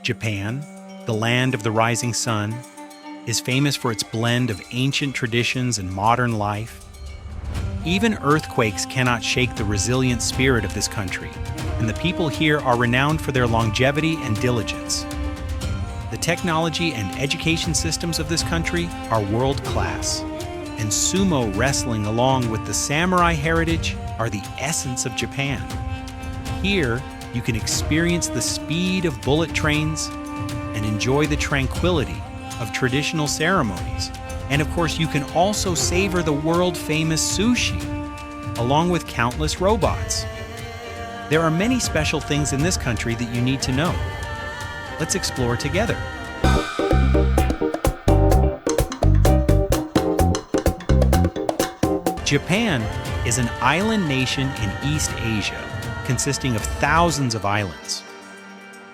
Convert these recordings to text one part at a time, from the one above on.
Japan, the land of the rising sun, is famous for its blend of ancient traditions and modern life. Even earthquakes cannot shake the resilient spirit of this country, and the people here are renowned for their longevity and diligence. The technology and education systems of this country are world-class, and sumo wrestling along with the samurai heritage are the essence of Japan. Here, you can experience the speed of bullet trains and enjoy the tranquility of traditional ceremonies. And of course, you can also savor the world-famous sushi, along with countless robots. There are many special things in this country that you need to know. Let's explore together. Japan is an island nation in East Asia, consisting of thousands of islands.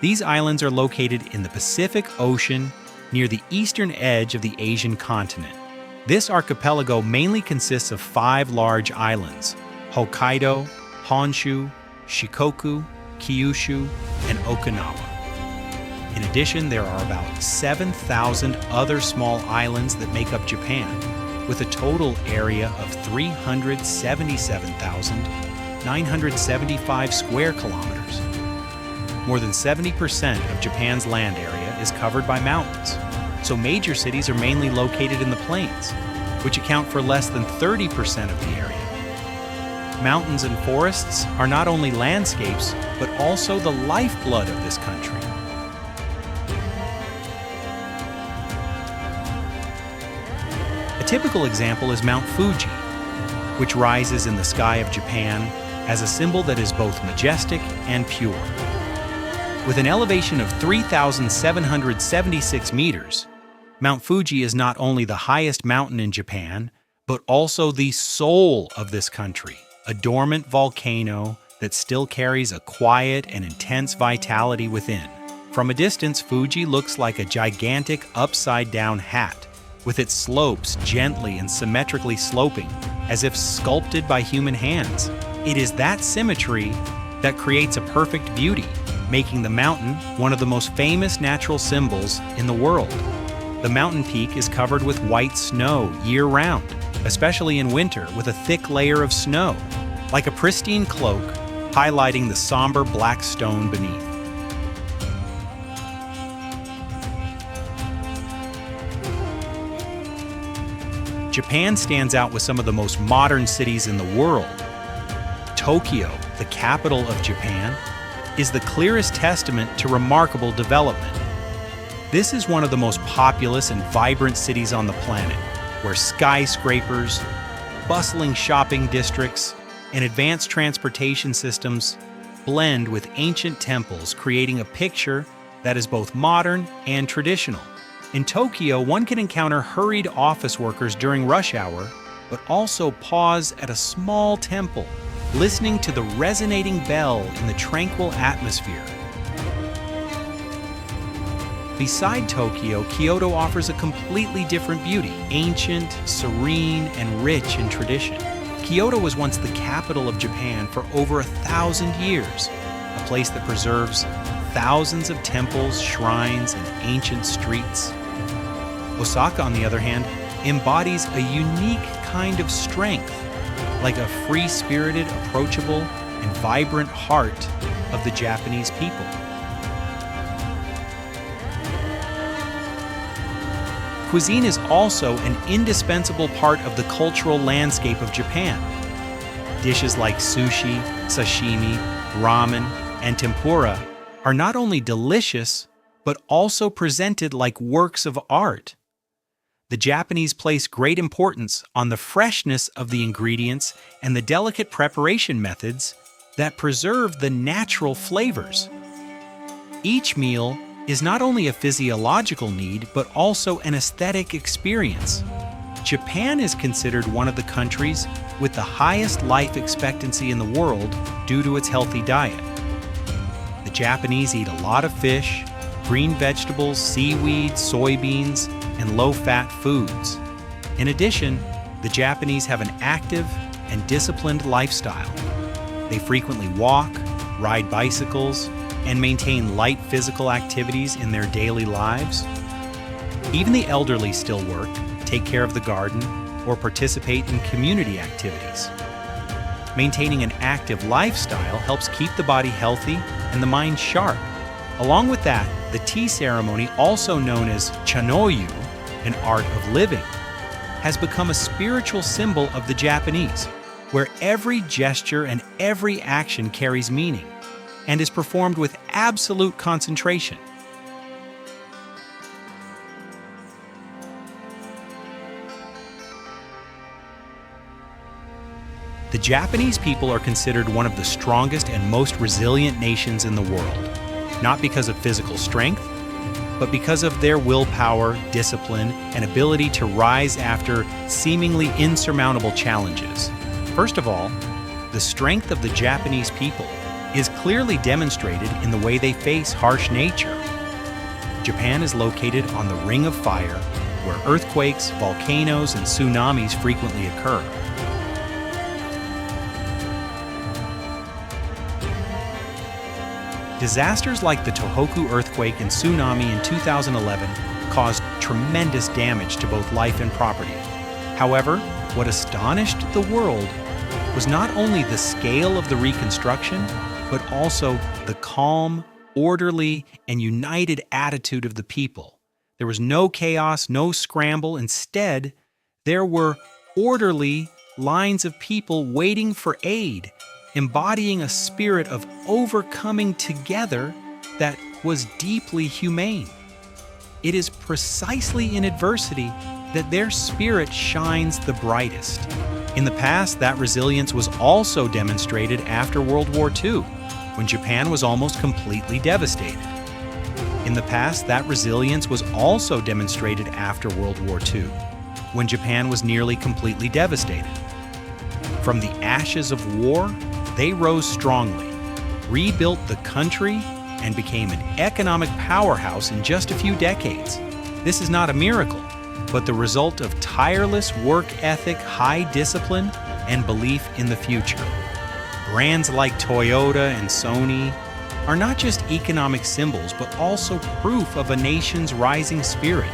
These islands are located in the Pacific Ocean near the eastern edge of the Asian continent. This archipelago mainly consists of 5 large islands: Hokkaido, Honshu, Shikoku, Kyushu, and Okinawa. In addition, there are about 7,000 other small islands that make up Japan, with a total area of 377,975 square kilometers. More than 70% of Japan's land area is covered by mountains, so major cities are mainly located in the plains, which account for less than 30% of the area. Mountains and forests are not only landscapes, but also the lifeblood of this country. A typical example is Mount Fuji, which rises in the sky of Japan as a symbol that is both majestic and pure. With an elevation of 3,776 meters, Mount Fuji is not only the highest mountain in Japan, but also the soul of this country, a dormant volcano that still carries a quiet and intense vitality within. From a distance, Fuji looks like a gigantic upside-down hat, with its slopes gently and symmetrically sloping, as if sculpted by human hands. It is that symmetry that creates a perfect beauty, making the mountain one of the most famous natural symbols in the world. The mountain peak is covered with white snow year-round, especially in winter, with a thick layer of snow, like a pristine cloak, highlighting the somber black stone beneath. Japan stands out with some of the most modern cities in the world. Tokyo, the capital of Japan, is the clearest testament to remarkable development. This is one of the most populous and vibrant cities on the planet, where skyscrapers, bustling shopping districts, and advanced transportation systems blend with ancient temples, creating a picture that is both modern and traditional. In Tokyo, one can encounter hurried office workers during rush hour, but also pause at a small temple, listening to the resonating bell in the tranquil atmosphere. Beside Tokyo, Kyoto offers a completely different beauty, ancient, serene, and rich in tradition. Kyoto was once the capital of Japan for over 1,000 years, a place that preserves thousands of temples, shrines, and ancient streets. Osaka, on the other hand, embodies a unique kind of strength, like a free-spirited, approachable, and vibrant heart of the Japanese people. Cuisine is also an indispensable part of the cultural landscape of Japan. Dishes like sushi, sashimi, ramen, and tempura are not only delicious, but also presented like works of art. The Japanese place great importance on the freshness of the ingredients and the delicate preparation methods that preserve the natural flavors. Each meal is not only a physiological need, but also an aesthetic experience. Japan is considered one of the countries with the highest life expectancy in the world due to its healthy diet. The Japanese eat a lot of fish, green vegetables, seaweed, soybeans, and low-fat foods. In addition, the Japanese have an active and disciplined lifestyle. They frequently walk, ride bicycles, and maintain light physical activities in their daily lives. Even the elderly still work, take care of the garden, or participate in community activities. Maintaining an active lifestyle helps keep the body healthy and the mind sharp. Along with that, the tea ceremony, also known as chanoyu, an art of living, has become a spiritual symbol of the Japanese, where every gesture and every action carries meaning and is performed with absolute concentration. The Japanese people are considered one of the strongest and most resilient nations in the world, not because of physical strength, but because of their willpower, discipline, and ability to rise after seemingly insurmountable challenges. First of all, the strength of the Japanese people is clearly demonstrated in the way they face harsh nature. Japan is located on the Ring of Fire, where earthquakes, volcanoes, and tsunamis frequently occur. Disasters like the Tohoku earthquake and tsunami in 2011 caused tremendous damage to both life and property. However, what astonished the world was not only the scale of the reconstruction, but also the calm, orderly, and united attitude of the people. There was no chaos, no scramble. Instead, there were orderly lines of people waiting for aid, embodying a spirit of overcoming together that was deeply humane. It is precisely in adversity that their spirit shines the brightest. In the past, that resilience was also demonstrated after World War II, when Japan was almost completely devastated. In the past, that resilience was also demonstrated after World War II, when Japan was nearly completely devastated. From the ashes of war, they rose strongly, rebuilt the country, and became an economic powerhouse in just a few decades. This is not a miracle, but the result of tireless work ethic, high discipline, and belief in the future. Brands like Toyota and Sony are not just economic symbols, but also proof of a nation's rising spirit.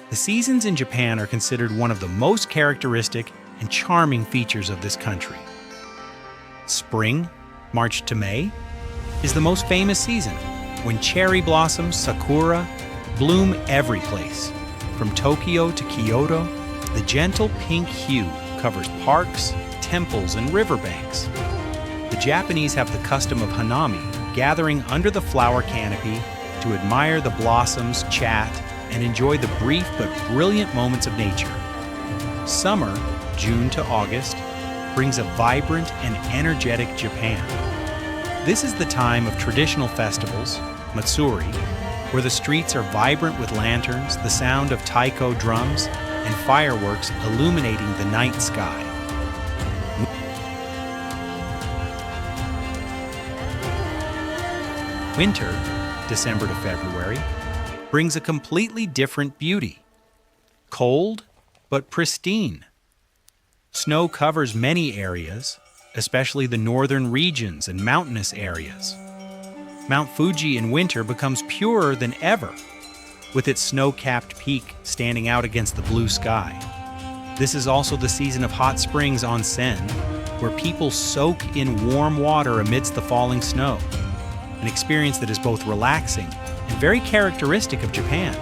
The seasons in Japan are considered one of the most characteristic and charming features of this country. Spring, March to May, is the most famous season, when cherry blossoms, sakura, bloom every place. From Tokyo to Kyoto, the gentle pink hue covers parks, temples, and riverbanks. The Japanese have the custom of hanami, gathering under the flower canopy to admire the blossoms, chat, and enjoy the brief but brilliant moments of nature. Summer, June to August, brings a vibrant and energetic Japan. This is the time of traditional festivals, Matsuri, where the streets are vibrant with lanterns, the sound of taiko drums, and fireworks illuminating the night sky. Winter, December to February, brings a completely different beauty. Cold, but pristine. Snow covers many areas, especially the northern regions and mountainous areas. Mount Fuji in winter becomes purer than ever, with its snow-capped peak standing out against the blue sky. This is also the season of hot springs onsen, where people soak in warm water amidst the falling snow, an experience that is both relaxing and very characteristic of Japan.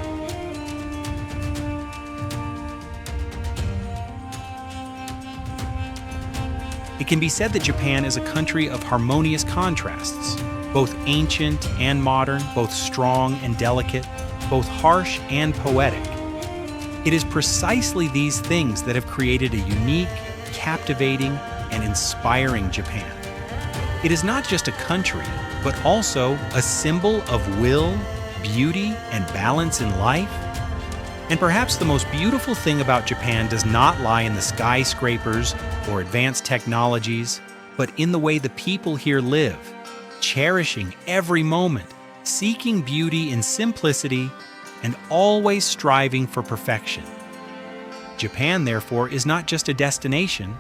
It can be said that Japan is a country of harmonious contrasts, both ancient and modern, both strong and delicate, both harsh and poetic. It is precisely these things that have created a unique, captivating, and inspiring Japan. It is not just a country, but also a symbol of will, beauty, and balance in life. And perhaps the most beautiful thing about Japan does not lie in the skyscrapers or advanced technologies, but in the way the people here live, cherishing every moment, seeking beauty in simplicity, and always striving for perfection. Japan, therefore, is not just a destination,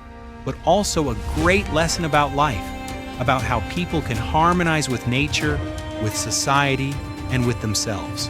but also a great lesson about life, about how people can harmonize with nature, with society, and with themselves.